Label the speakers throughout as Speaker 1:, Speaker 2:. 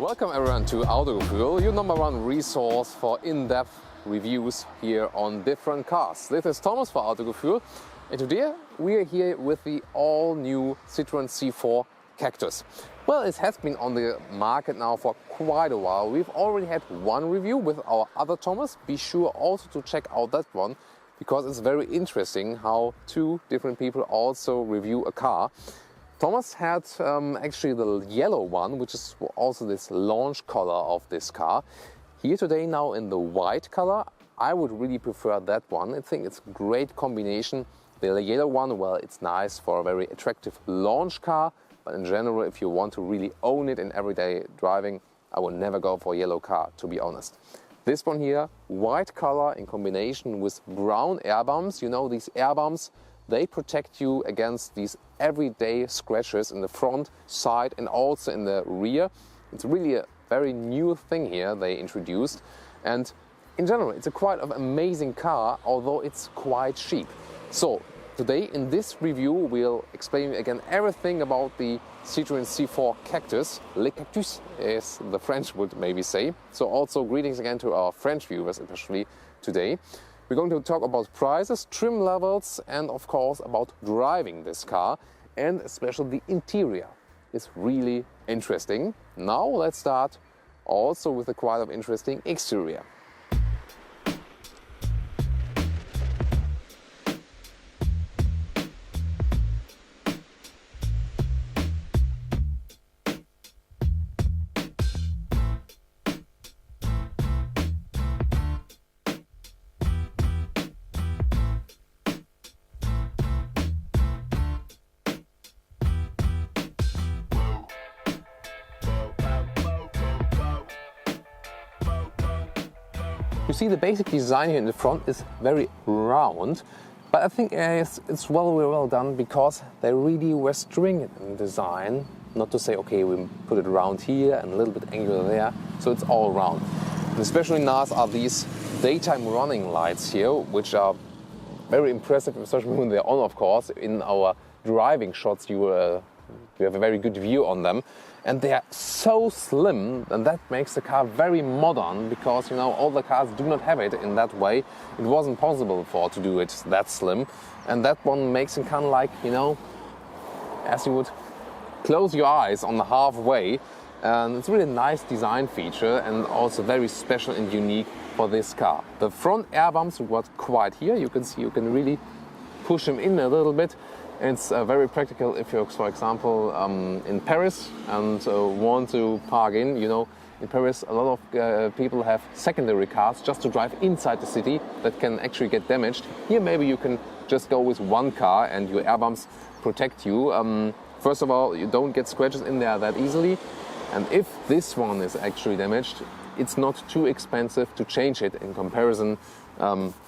Speaker 1: Welcome everyone to Autogefühl, your number one resource for in-depth reviews here on different cars. This is Thomas for Autogefühl, and today we are here with the all-new Citroen C4 Cactus. Well, it has been on the market now for quite a while. We've already had one review with our other Thomas. Be sure also to check out that one, because it's very interesting how two different people also review a car. Thomas had actually the yellow one, which is also this launch color of this car. Here today now in the white color, I would really prefer that one. I think it's a great combination. The yellow one, well, it's nice for a very attractive launch car, but in general, if you want to really own it in everyday driving, I would never go for a yellow car, to be honest. This one here, white color in combination with brown air bumps. You know, these air bumps, they protect you against these everyday scratches in the front, side and also in the rear. It's really a very new thing here they introduced, and in general it's a quite amazing car, although it's quite cheap. So today in this review we'll explain again everything about the Citroen C4 Cactus. Le Cactus, as the French would maybe say. So also greetings again to our French viewers, especially today. We're going to talk about prices, trim levels, and of course about driving this car, and especially the interior. It's really interesting. Now let's start also with a quite interesting exterior. You see, the basic design here in the front is very round, but I think it's well done, because they really were stringent in design. Not to say, okay, we put it round here and a little bit angular there, so it's all round. And especially nice are these daytime running lights here, which are very impressive, especially when they're on, of course. In our driving shots, you have a very good view on them. And they are so slim, and that makes the car very modern, because, you know, all the cars do not have it in that way. It wasn't possible to do it that slim. And that one makes it kind of like, you know, as you would close your eyes on the halfway. And it's really a nice design feature, and also very special and unique for this car. The front air bumps were quite here. You can see you can really push them in a little bit. It's very practical if you're, for example, in Paris and want to park in. You know, in Paris a lot of people have secondary cars just to drive inside the city that can actually get damaged. Here maybe you can just go with one car and your air bumps protect you. First of all, you don't get scratches in there that easily, and if this one is actually damaged, it's not too expensive to change it in comparison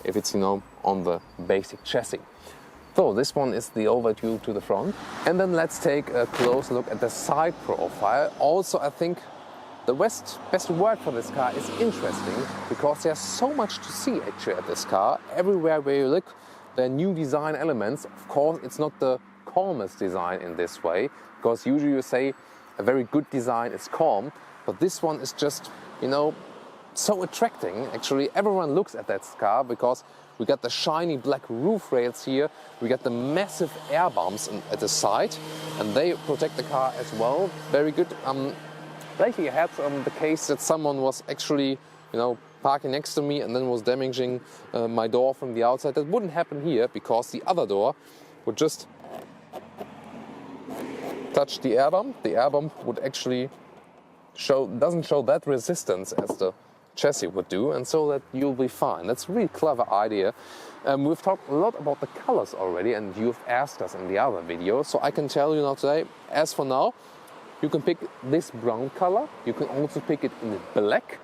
Speaker 1: if it's, you know, on the basic chassis. So this one is the overview to the front. And then let's take a close look at the side profile. Also, I think the best word for this car is interesting, because there's so much to see actually at this car. Everywhere where you look, there are new design elements. Of course, it's not the calmest design in this way, because usually you say a very good design is calm, but this one is just, you know, so attracting. Actually, everyone looks at that car, because we got the shiny black roof rails here. We got the massive air bumps at the side, and they protect the car as well. Very good. Lately I had the case that someone was actually, you know, parking next to me and then was damaging my door from the outside. That wouldn't happen here, because the other door would just touch the air bump. The air bump would actually doesn't show that resistance as the chassis would do, and so that you'll be fine. That's a really clever idea. We've talked a lot about the colors already, and you've asked us in the other video, so I can tell you now today, as for now, you can pick this brown color, you can also pick it in black,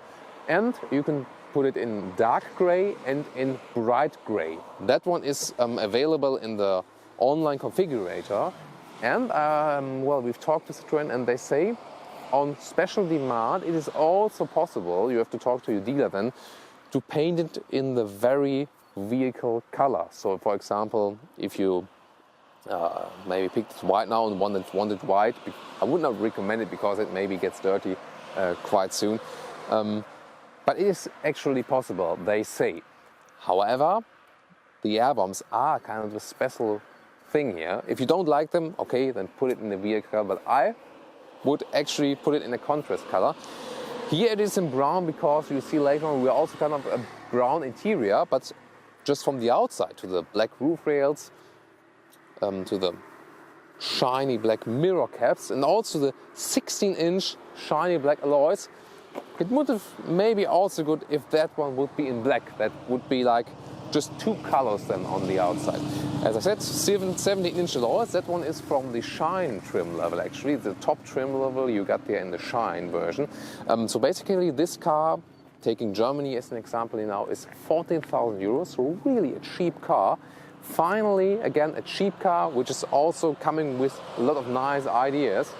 Speaker 1: and you can put it in dark gray and in bright gray. That one is available in the online configurator, and well, we've talked to Citroen, and they say on special demand it is also possible, you have to talk to your dealer then, to paint it in the very vehicle color. So for example, if you maybe picked white now and wanted white, I would not recommend it, because it maybe gets dirty quite soon. But it is actually possible, they say. However, the air bumps are kind of a special thing here. If you don't like them, okay, then put it in the vehicle, but I would actually put it in a contrast color. Here it is in brown because you see later on we're also kind of a brown interior, but just from the outside to the black roof rails, to the shiny black mirror caps, and also the 16-inch shiny black alloys. It would have maybe also good if that one would be in black. That would be like just two colors then on the outside. As I said, 17-inch alloys. That one is from the Shine trim level actually. The top trim level you got there in the Shine version. So basically this car, taking Germany as an example now, is 14,000 euros. So really a cheap car. Finally, again, a cheap car, which is also coming with a lot of nice ideas.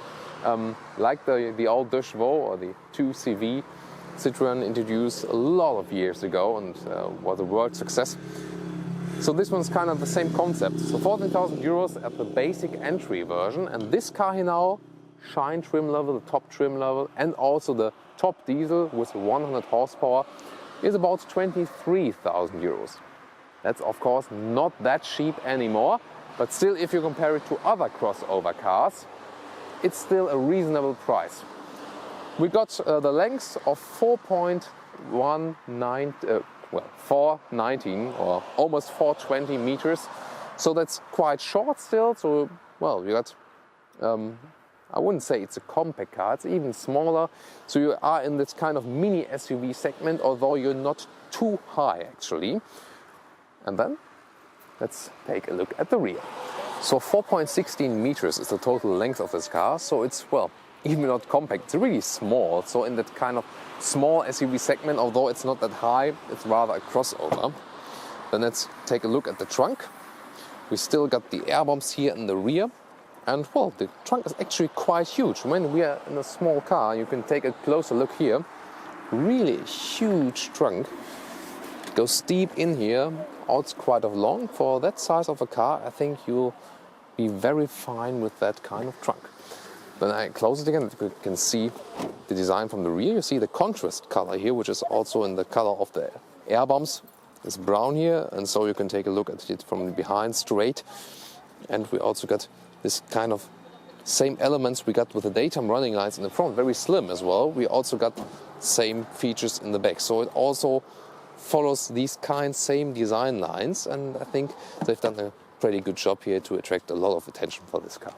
Speaker 1: Like the old deux chevaux or the 2CV Citroen introduced a lot of years ago and was a world success. So this one's kind of the same concept. So 14,000 euros at the basic entry version, and this car here now, Shine trim level, the top trim level, and also the top diesel with 100 horsepower is about 23,000 euros. That's of course not that cheap anymore, but still if you compare it to other crossover cars, it's still a reasonable price. We got the length of 419 or almost 420 meters. So that's quite short still. So, well, you got, I wouldn't say it's a compact car, it's even smaller. So you are in this kind of mini SUV segment, although you're not too high actually. And then let's take a look at the rear. So 4.16 meters is the total length of this car. So it's, well, even not compact, it's really small. So in that kind of small SUV segment, although it's not that high, it's rather a crossover. Then let's take a look at the trunk. We still got the air bumps here in the rear. And well, the trunk is actually quite huge. When we are in a small car, you can take a closer look here. Really huge trunk. Goes deep in here. Oh, it's quite long. For that size of a car, I think you'll be very fine with that kind of trunk. When I close it again, you can see the design from the rear. You see the contrast color here, which is also in the color of the air bumps. It's brown here, and so you can take a look at it from behind straight. And we also got this kind of same elements we got with the daytime running lights in the front, very slim as well. We also got same features in the back. So it also follows these same design lines, and I think they've done a pretty good job here to attract a lot of attention for this car.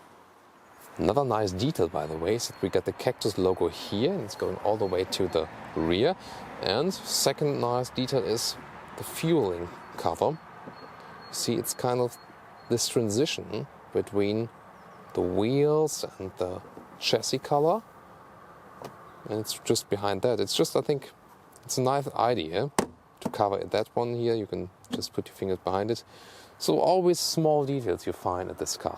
Speaker 1: Another nice detail, by the way, is that we got the Cactus logo here, and it's going all the way to the rear. And second nice detail is the fueling cover. See, it's kind of this transition between the wheels and the chassis color, and it's just behind that. It's just, I think, it's a nice idea to cover that one here. You can just put your fingers behind it. So always small details you find at this car.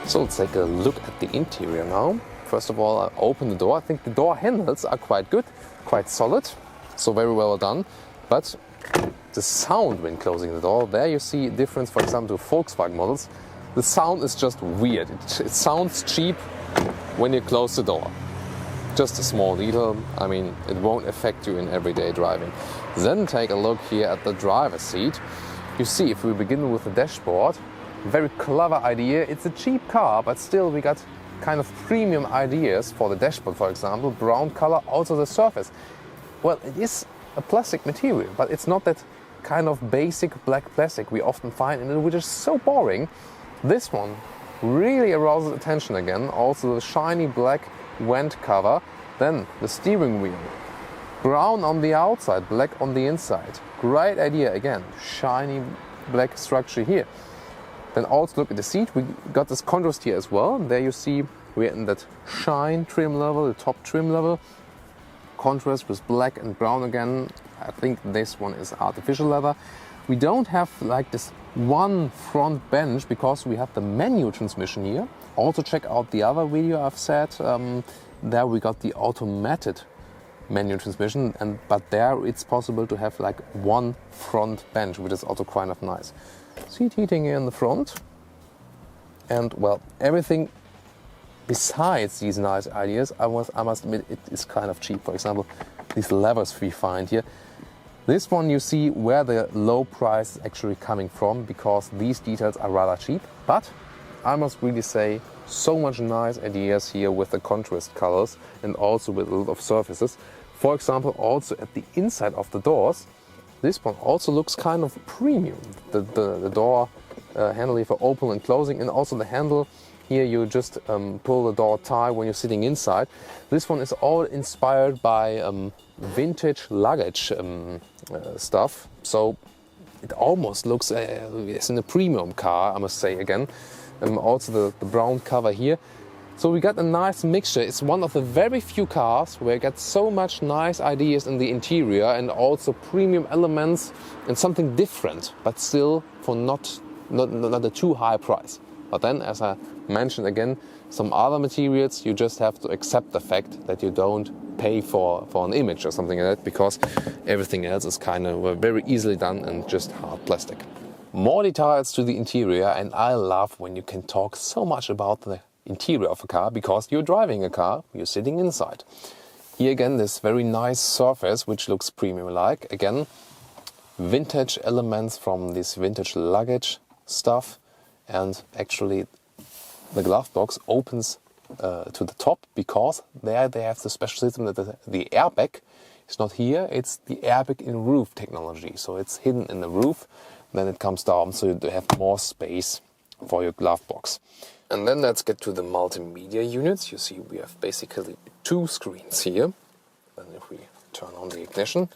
Speaker 1: So let's take a look at the interior now. First of all, I open the door. I think the door handles are quite good, quite solid, so very well done. But the sound when closing the door, there you see a difference, for example, to Volkswagen models. The sound is just weird. It sounds cheap when you close the door. Just a small detail. I mean, it won't affect you in everyday driving. Then take a look here at the driver's seat. You see, if we begin with the dashboard, very clever idea. It's a cheap car, but still we got kind of premium ideas for the dashboard, for example. Brown color, also the surface. Well, it is a plastic material, but it's not that kind of basic black plastic we often find in it, which is so boring. This one really arouses attention again. Also the shiny black vent cover. Then the steering wheel. Brown on the outside, black on the inside. Great idea again. Shiny black structure here. Then also look at the seat. We got this contrast here as well. There you see we're in that Shine trim level, the top trim level. contrast with black and brown again. I think this one is artificial leather. We don't have like this one front bench because we have the manual transmission here. Also check out the other video I've said. There we got the automated manual transmission, but there it's possible to have like one front bench, which is also kind of nice. Seat heating here in the front. And well, everything besides these nice ideas, I must admit it is kind of cheap. For example, these levers we find here. This one you see where the low price is actually coming from, because these details are rather cheap. But I must really say, so much nice ideas here with the contrast colors and also with a lot of surfaces. For example, also at the inside of the doors, this one also looks kind of premium. The door handle here for open and closing, and also the handle here you just pull the door tie when you're sitting inside. This one is all inspired by vintage luggage stuff, so it almost looks as in a premium car, I must say again. Also the brown cover here. So we got a nice mixture. It's one of the very few cars where you get so much nice ideas in the interior and also premium elements and something different, but still for not a too high price. But then, as I mentioned again, some other materials, you just have to accept the fact that you don't pay for an image or something like that, because everything else is kind of very easily done and just hard plastic. More details to the interior, and I love when you can talk so much about the interior of a car, because you're driving a car, you're sitting inside. Here again, this very nice surface, which looks premium-like. Again, vintage elements from this vintage luggage stuff, and actually the glove box opens to the top, because there they have the special system that the airbag is not here, it's the airbag in roof technology. So it's hidden in the roof, then it comes down, so you have more space for your glove box. And then let's get to the multimedia units. You see we have basically two screens here. And if we turn on the ignition,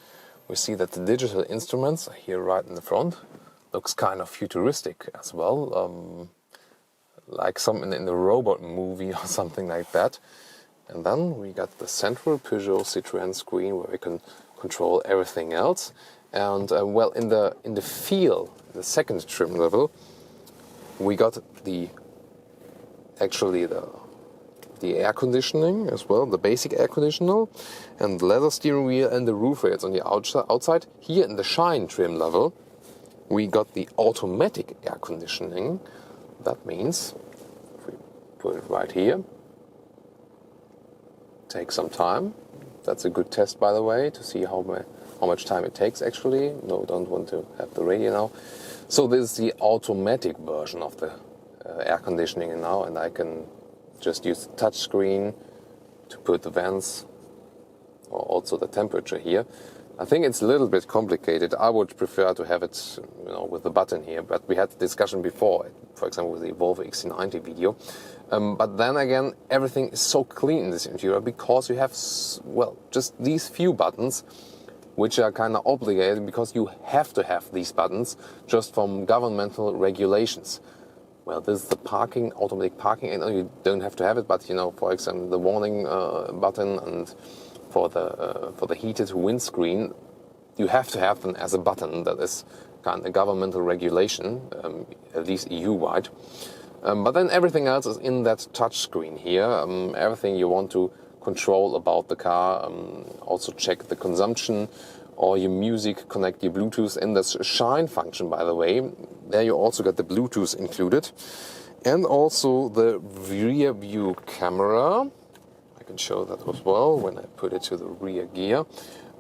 Speaker 1: we see that the digital instruments are here right in the front. Looks kind of futuristic as well, like something in the robot movie or something like that. And then we got the central Peugeot Citroen screen where we can control everything else. And well, in the feel, the second trim level, we got the air conditioning as well, the basic air conditioner, and the leather steering wheel and the roof rails on the outside. Here in the Shine trim level, we got the automatic air conditioning. That means, if we put it right here, take some time. That's a good test, by the way, to see how much time it takes actually. No, don't want to have the radio now. So this is the automatic version of the air conditioning now, and I can just use the touch screen to put the vents or also the temperature here. I think it's a little bit complicated. I would prefer to have it, with the button here, but we had the discussion before, for example, with the Volvo XC90 video. But then again, everything is so clean in this interior because you have, just these few buttons, which are kind of obligated because you have to have these buttons just from governmental regulations. Well, this is the parking, automatic parking, and you don't have to have it, but for example, the warning button and for the heated windscreen, you have to have them as a button. That is kind of a governmental regulation, at least EU-wide. But then everything else is in that touch screen here. Everything you want to control about the car, also check the consumption or your music, connect your Bluetooth, and the Shine function, by the way. There you also got the Bluetooth included. And also the rear view camera. I can show that as well when I put it to the rear gear.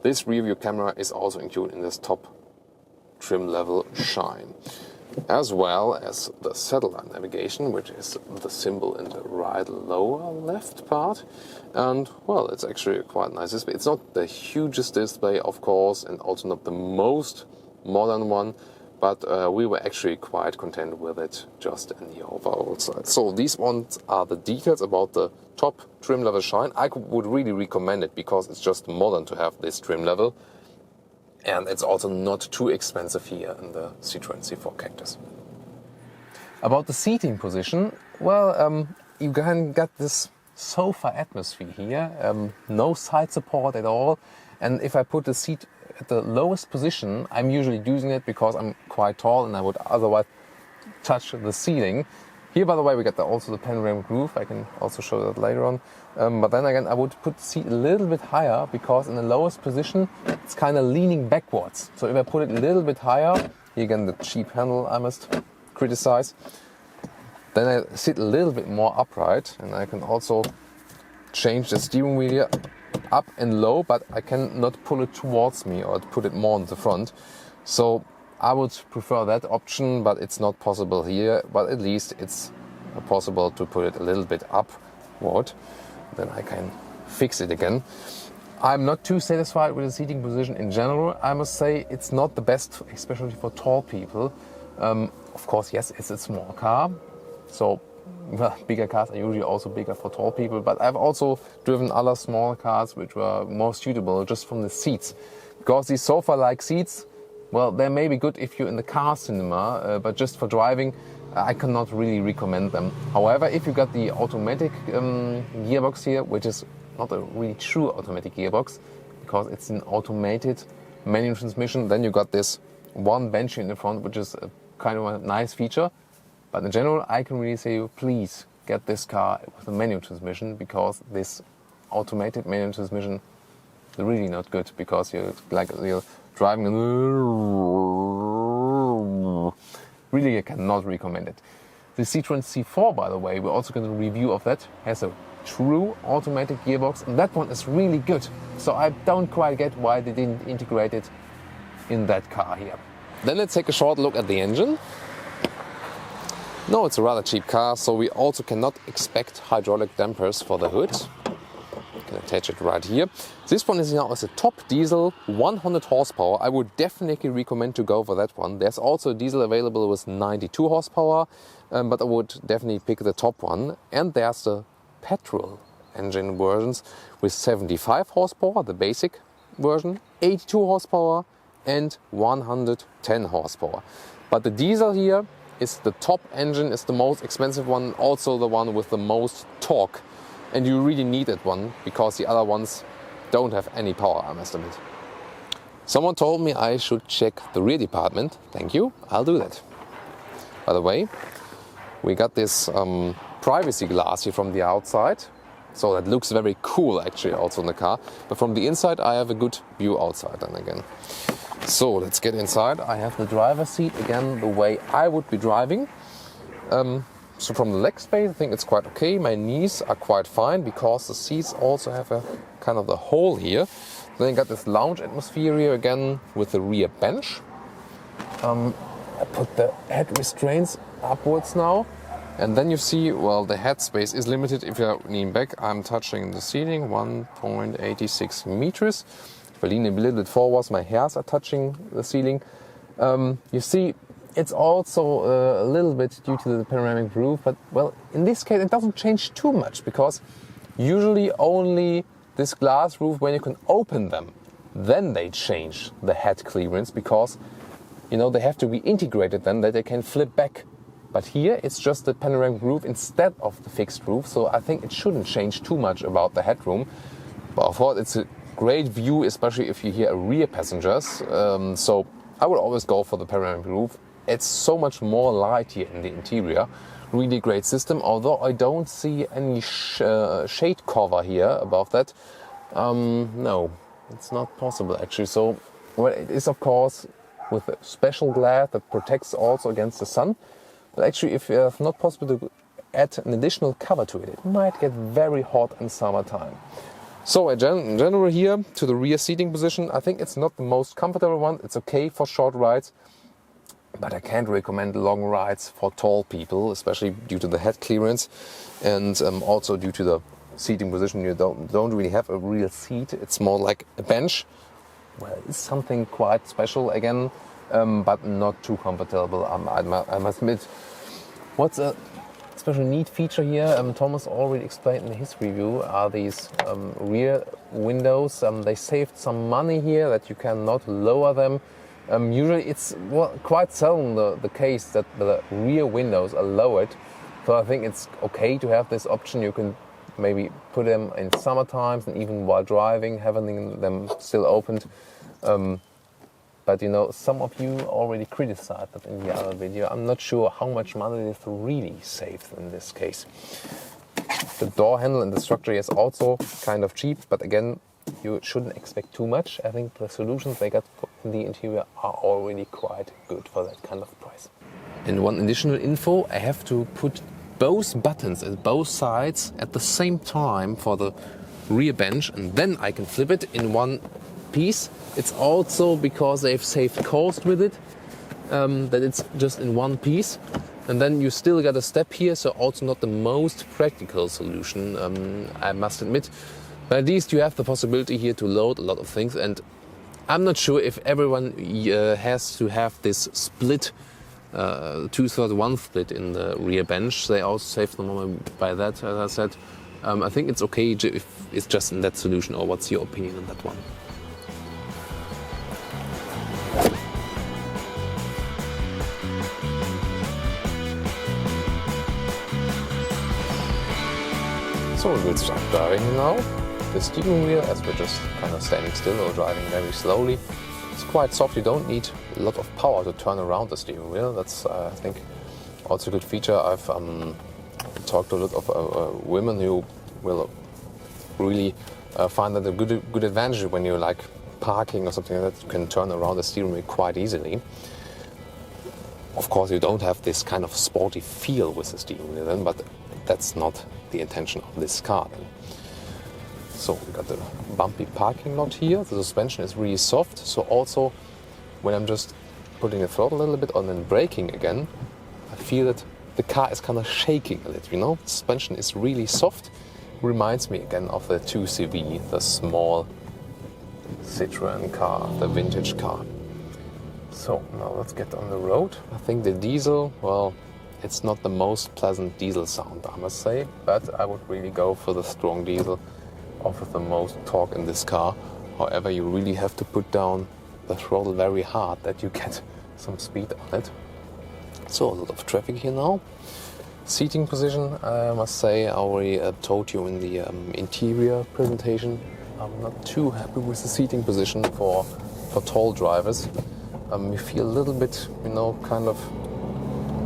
Speaker 1: This rear view camera is also included in this top trim level Shine. As well as the satellite navigation, which is the symbol in the right lower left part. And well, it's actually a quite nice display. It's not the hugest display, of course, and also not the most modern one, but we were actually quite content with it just in the overall side. So these ones are the details about the top trim level Shine. I would really recommend it because it's just modern to have this trim level. And it's also not too expensive here in the Citroen C4 Cactus. About the seating position, well, you can get this sofa atmosphere here, no side support at all. And if I put the seat at the lowest position, I'm usually using it because I'm quite tall and I would otherwise touch the ceiling. Here, by the way, we got also the panoramic roof. I can also show that later on. But then again, I would put the seat a little bit higher because in the lowest position, it's kind of leaning backwards. So if I put it a little bit higher, here again, the cheap handle I must criticize. Then I sit a little bit more upright, and I can also change the steering wheel here up and low, but I cannot pull it towards me or put it more on the front. So I would prefer that option, but it's not possible here. But at least it's possible to put it a little bit upward. Then I can fix it again. I'm not too satisfied with the seating position in general. I must say it's not the best, especially for tall people. Of course, yes, it's a small car. So, well, bigger cars are usually also bigger for tall people, but I've also driven other small cars which were more suitable just from the seats. Because these sofa-like seats, well, they may be good if you're in the car cinema, but just for driving, I cannot really recommend them. However, if you got the automatic gearbox here, which is not a really true automatic gearbox, because it's an automated manual transmission, then you got this one bench in the front, which is a kind of a nice feature. But in general, I can really say, please get this car with a manual transmission, because this automated manual transmission is really not good, because you're driving. Really, I cannot recommend it. The Citroen C4, by the way, we're also going to review of that, has a true automatic gearbox, and that one is really good. So I don't quite get why they didn't integrate it in that car here. Then let's take a short look at the engine. No, it's a rather cheap car, so we also cannot expect hydraulic dampers for the hood. You can attach it right here. This one is now as a top diesel, 100 horsepower. I would definitely recommend to go for that one. There's also a diesel available with 92 horsepower, but I would definitely pick the top one. And there's the petrol engine versions with 75 horsepower, the basic version, 82 horsepower and 110 horsepower. But the diesel here is the top engine, is the most expensive one, also the one with the most torque. And you really need that one, because the other ones don't have any power, I must admit. Someone told me I should check the rear department. Thank you, I'll do that. By the way, we got this privacy glass here from the outside. So that looks very cool actually also in the car. But from the inside I have a good view outside then again. So let's get inside. I have the driver's seat again the way I would be driving. So from the leg space I think it's quite okay. My knees are quite fine because the seats also have a kind of the hole here. Then you got this lounge atmosphere here again with the rear bench. I put the head restraints upwards now. And then you see, well, the head space is limited. If you lean back, I'm touching the ceiling, 1.86 meters. If I lean a little bit forwards, my hairs are touching the ceiling. You see, it's also a little bit due to the panoramic roof, but well, in this case, it doesn't change too much, because usually only this glass roof, when you can open them, then they change the head clearance, because, you know, they have to be integrated then that they can flip back. But here it's just the panoramic roof instead of the fixed roof, so I think it shouldn't change too much about the headroom. But of course it's a great view, especially if you hear rear passengers. So I would always go for the panoramic roof. It's so much more light here in the interior. Really great system, although I don't see any shade cover here above that. No, it's not possible actually. So, well, it is of course with a special glass that protects also against the sun. But actually, if it's not possible to add an additional cover to it, it might get very hot in summertime. So in general here, to the rear seating position, I think it's not the most comfortable one. It's okay for short rides, but I can't recommend long rides for tall people, especially due to the head clearance and also due to the seating position. You don't really have a real seat. It's more like a bench. Well, it's something quite special again. But not too comfortable, I must admit. What's a special neat feature here, Thomas already explained in his review, are these rear windows. They saved some money here, that you cannot lower them. Usually it's quite seldom the case that the rear windows are lowered. So I think it's okay to have this option. You can maybe put them in summer times and even while driving, having them still opened. But you know, some of you already criticized that in the other video. I'm not sure how much money this really saves in this case. The door handle and the structure is also kind of cheap, but again, you shouldn't expect too much. I think the solutions they got in the interior are already quite good for that kind of price. And one additional info, I have to put both buttons at both sides at the same time for the rear bench, and then I can flip it in one piece. It's also because they've saved cost with it, that it's just in one piece. And then you still got a step here, so also not the most practical solution, I must admit. But at least you have the possibility here to load a lot of things, and I'm not sure if everyone has to have this split, 2/3 1 split in the rear bench. They also save the moment by that, as I said. I think it's okay if it's just in that solution, or what's your opinion on that one? So we will start driving now. The steering wheel, as we're just kind of standing still or driving very slowly, it's quite soft. You don't need a lot of power to turn around the steering wheel. That's, I think, also a good feature. I've talked to a lot of women who will really find that a good advantage when you're like parking or something like that. You can turn around the steering wheel quite easily. Of course, you don't have this kind of sporty feel with the steering wheel then, but that's not the intention of this car then. So we got the bumpy parking lot here. The suspension is really soft. So also when I'm just putting the throttle a little bit on and braking again, I feel that the car is kind of shaking a little, you know. The suspension is really soft. Reminds me again of the 2CV, the small Citroen car, the vintage car. So now let's get on the road. I think the diesel, well, it's not the most pleasant diesel sound, I must say, but I would really go for the strong diesel, offers the most torque in this car. However, you really have to put down the throttle very hard that you get some speed on it. So a lot of traffic here now. Seating position, I must say, I already told you in the interior presentation, I'm not too happy with the seating position for tall drivers. You feel a little bit, you know, kind of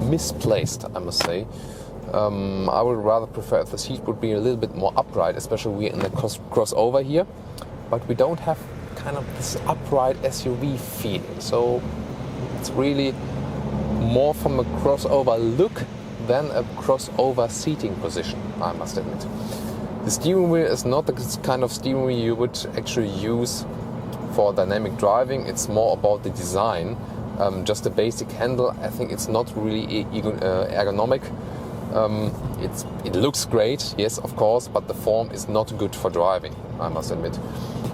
Speaker 1: misplaced, I must say. I would rather prefer if the seat would be a little bit more upright, especially we're in the crossover here, but we don't have kind of this upright SUV feeling. So it's really more from a crossover look than a crossover seating position, I must admit. The steering wheel is not the kind of steering wheel you would actually use for dynamic driving. It's more about the design. Just a basic handle, I think it's not really ergonomic. It looks great, yes, of course, but the form is not good for driving, I must admit.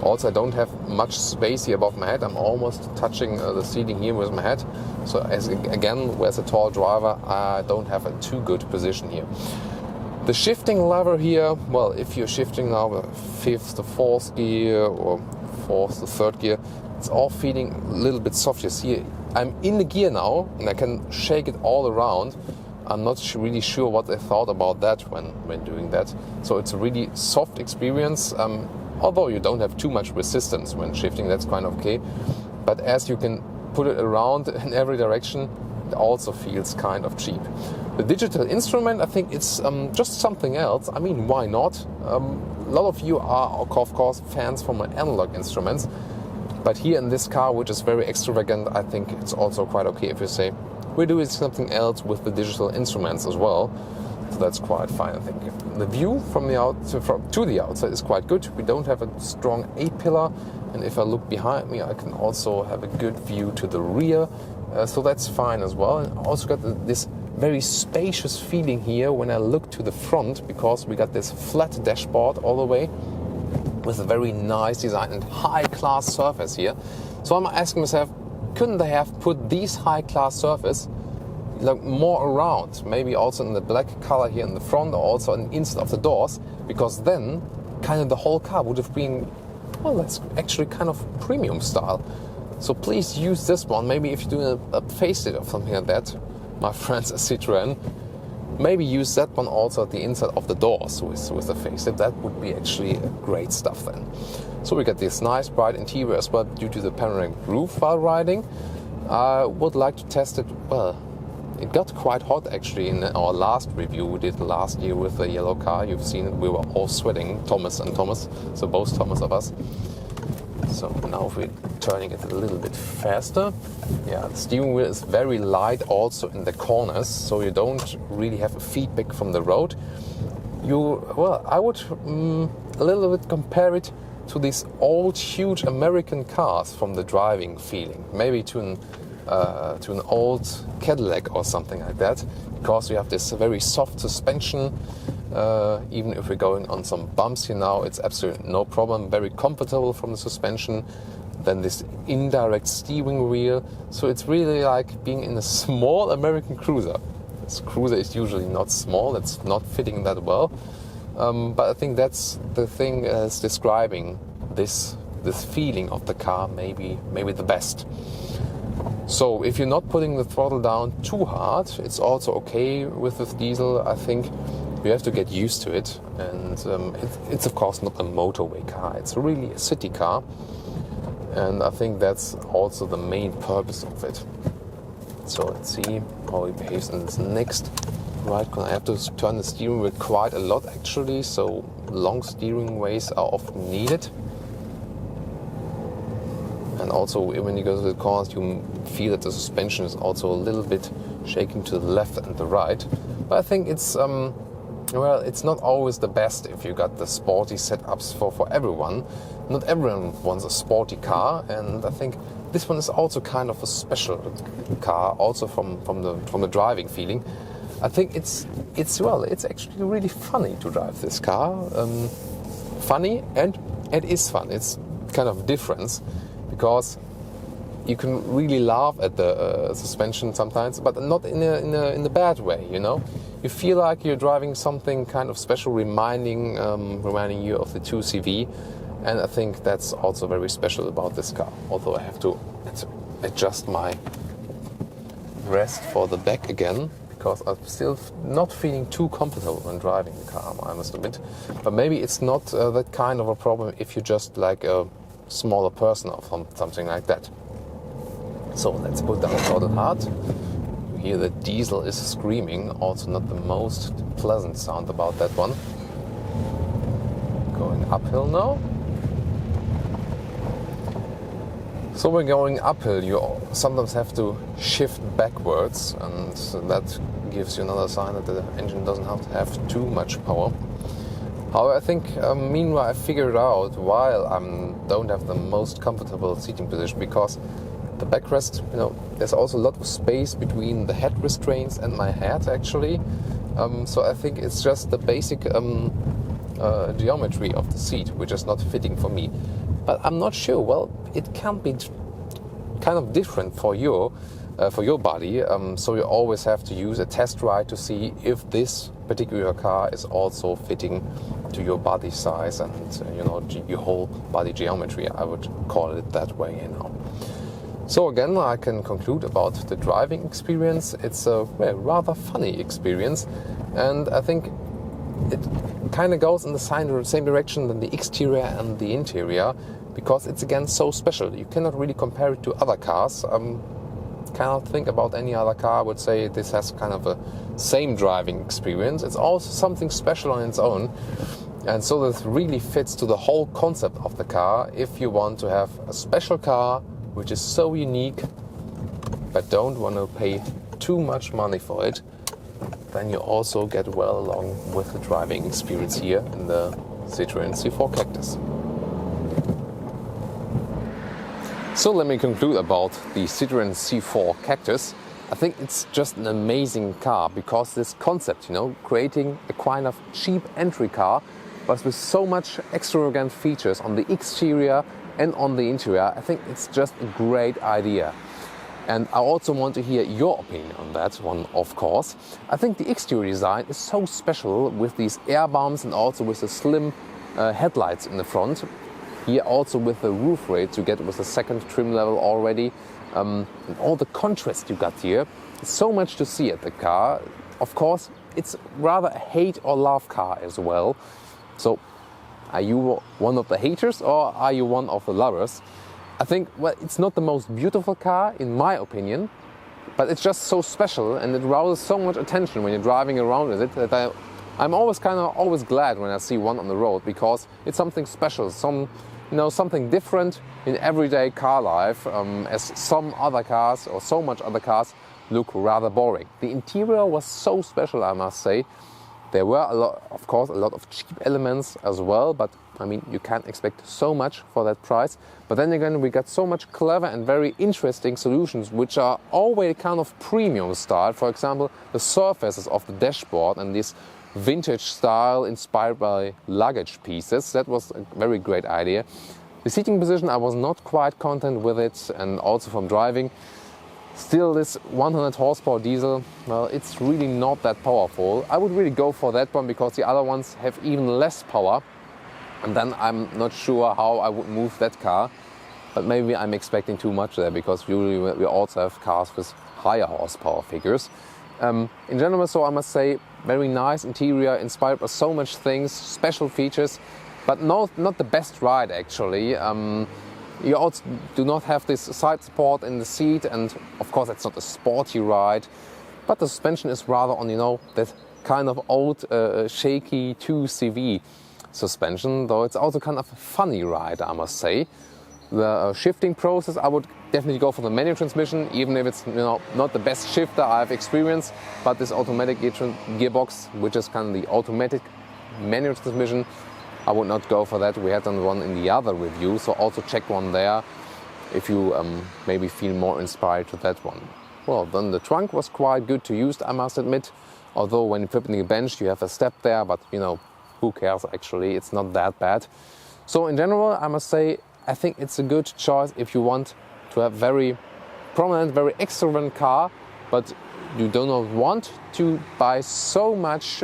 Speaker 1: Also, I don't have much space here above my head. I'm almost touching the seating here with my head. So again, as a tall driver, I don't have a too good position here. The shifting lever here, well, if you're shifting now the 5th to 4th gear or 4th to 3rd gear, it's all feeling a little bit soft. You see, I'm in the gear now and I can shake it all around. I'm not really sure what they thought about that when doing that. So it's a really soft experience. Although you don't have too much resistance when shifting, that's kind of okay. But as you can put it around in every direction, it also feels kind of cheap. The digital instrument, I think it's just something else. I mean, why not? A lot of you are, of course, fans from analog instruments. But here in this car, which is very extravagant, I think it's also quite okay if you say, we're doing something else with the digital instruments as well. So that's quite fine, I think. The view from the to the outside is quite good. We don't have a strong A-pillar, and if I look behind me, I can also have a good view to the rear. So that's fine as well. And I also got this very spacious feeling here when I look to the front, because we got this flat dashboard all the way with a very nice design and high-class surface here. So I'm asking myself, couldn't they have put these high-class surface like more around, maybe also in the black color here in the front, or also inside of the doors, because then kind of the whole car would have been, well, that's actually kind of premium style. So please use this one. Maybe if you're doing a facelift or something like that, my friends at Citroen, maybe use that one also at the inside of the doors with the facelift. That would be actually great stuff then. So we get this nice bright interior as well due to the panoramic roof while riding. I would like to test it. Well, it got quite hot actually in our last review we did last year with the yellow car. You've seen it, we were all sweating, Thomas and Thomas, so both Thomas of us. So now if we're turning it a little bit faster, yeah, the steering wheel is very light also in the corners, so you don't really have a feedback from the road. I would a little bit compare it to these old huge American cars from the driving feeling, maybe to an old Cadillac or something like that, because you have this very soft suspension. Even if we're going on some bumps here now, it's absolutely no problem, very comfortable from the suspension. Then this indirect steering wheel, so it's really like being in a small American cruiser. This cruiser is usually not small, it's not fitting that well. But I think that's the thing as describing this feeling of the car maybe the best. So if you're not putting the throttle down too hard, it's also okay with this diesel. I think you have to get used to it, and it's of course not a motorway car, it's really a city car, and I think that's also the main purpose of it. So let's see how it behaves in this next right corner. I have to turn the steering wheel quite a lot actually, so long steering ways are often needed. And also when you go to the corners, you feel that the suspension is also a little bit shaking to the left and the right. But I think it's it's not always the best if you got the sporty setups for everyone. Not everyone wants a sporty car, and I think this one is also kind of a special car, also from the driving feeling. I think it's actually really funny to drive this car. Funny, and it is fun. It's kind of difference, because you can really laugh at the suspension sometimes, but not in a bad way, you know. You feel like you're driving something kind of special, reminding you of the 2CV, and I think that's also very special about this car. Although I have to adjust my rest for the back again, because I'm still not feeling too comfortable when driving the car, I must admit. But maybe it's not that kind of a problem if you're just like a smaller person or something like that. So let's put down throttle hard. You hear the diesel is screaming, also not the most pleasant sound about that one. Going uphill now. So when going uphill, you sometimes have to shift backwards, and that gives you another sign that the engine doesn't have too much power. However, I think meanwhile I figured out why I don't have the most comfortable seating position, because the backrest, there's also a lot of space between the head restraints and my head actually. So I think it's just the basic geometry of the seat which is not fitting for me. But I'm not sure. Well, it can be kind of different for your body. So you always have to use a test ride to see if this particular car is also fitting to your body size and your whole body geometry. I would call it that way, So again, I can conclude about the driving experience. It's a rather funny experience, and I think it kind of goes in the same direction than the exterior and the interior, because it's again so special. You cannot really compare it to other cars. Cannot think about any other car I would say this has kind of a same driving experience. It's also something special on its own, and so this really fits to the whole concept of the car. If you want to have a special car which is so unique but don't want to pay too much money for it, then you also get well along with the driving experience here in the Citroen C4 Cactus. So let me conclude about the Citroen C4 Cactus. I think it's just an amazing car, because this concept, creating a kind of cheap entry car, but with so much extravagant features on the exterior and on the interior, I think it's just a great idea. And I also want to hear your opinion on that one, of course. I think the exterior design is so special with these air bumps and also with the slim headlights in the front. Here also with the roof rails you get with the second trim level already. And all the contrast you got here. It's so much to see at the car. Of course, it's rather a hate or love car as well. So are you one of the haters or are you one of the lovers? I think, well, it's not the most beautiful car in my opinion, but it's just so special and it rouses so much attention when you're driving around with it that I'm always glad when I see one on the road, because it's something special, something different in everyday car life, as some other cars or so much other cars look rather boring. The interior was so special, I must say. There were of course, a lot of cheap elements as well, but I mean, you can't expect so much for that price. But then again, we got so much clever and very interesting solutions, which are always kind of premium style. For example, the surfaces of the dashboard and this vintage style inspired by luggage pieces. That was a very great idea. The seating position, I was not quite content with it, and also from driving. Still, this 100 horsepower diesel, well, it's really not that powerful. I would really go for that one because the other ones have even less power. And then I'm not sure how I would move that car. But maybe I'm expecting too much there, because usually we also have cars with higher horsepower figures. In general, so I must say, very nice interior, inspired by so much things, special features, but not the best ride actually. You also do not have this side support in the seat, and of course it's not a sporty ride, but the suspension is rather on, that kind of old shaky 2CV suspension, though it's also kind of a funny ride, I must say. The shifting process, I would definitely go for the manual transmission, even if it's not the best shifter I've experienced, but this automatic gearbox, which is kind of the automatic manual transmission, I would not go for that. We had done one in the other review, so also check one there if you maybe feel more inspired to that one. Well, then the trunk was quite good to use, I must admit. Although when you're flipping the bench, you have a step there, but who cares actually? It's not that bad. So in general, I must say, I think it's a good choice if you want to have very prominent, very extravagant car, but you do not want to buy so much,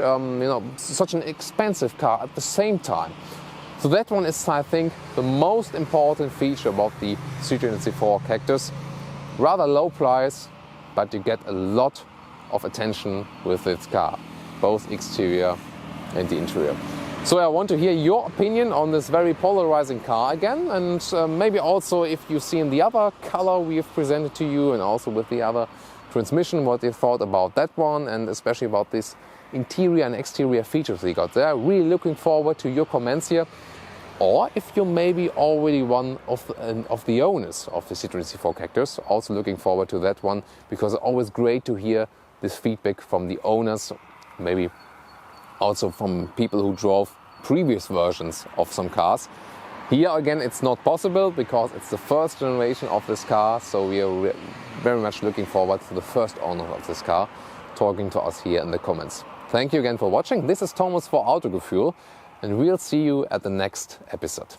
Speaker 1: such an expensive car at the same time. So that one is, I think, the most important feature about the Citroen C4 Cactus. Rather low price, but you get a lot of attention with this car, both exterior and the interior. So I want to hear your opinion on this very polarizing car again, and maybe also if you've seen the other color we have presented to you, and also with the other transmission, what you thought about that one, and especially about this interior and exterior features we got there. Really looking forward to your comments here. Or if you're maybe already one of the owners of the Citroen C4 Cactus, also looking forward to that one, because it's always great to hear this feedback from the owners, maybe also from people who drove previous versions of some cars. Here again, it's not possible because it's the first generation of this car, so we are very much looking forward to the first owner of this car talking to us here in the comments. Thank you again for watching. This is Thomas for Autogefühl, and we'll see you at the next episode.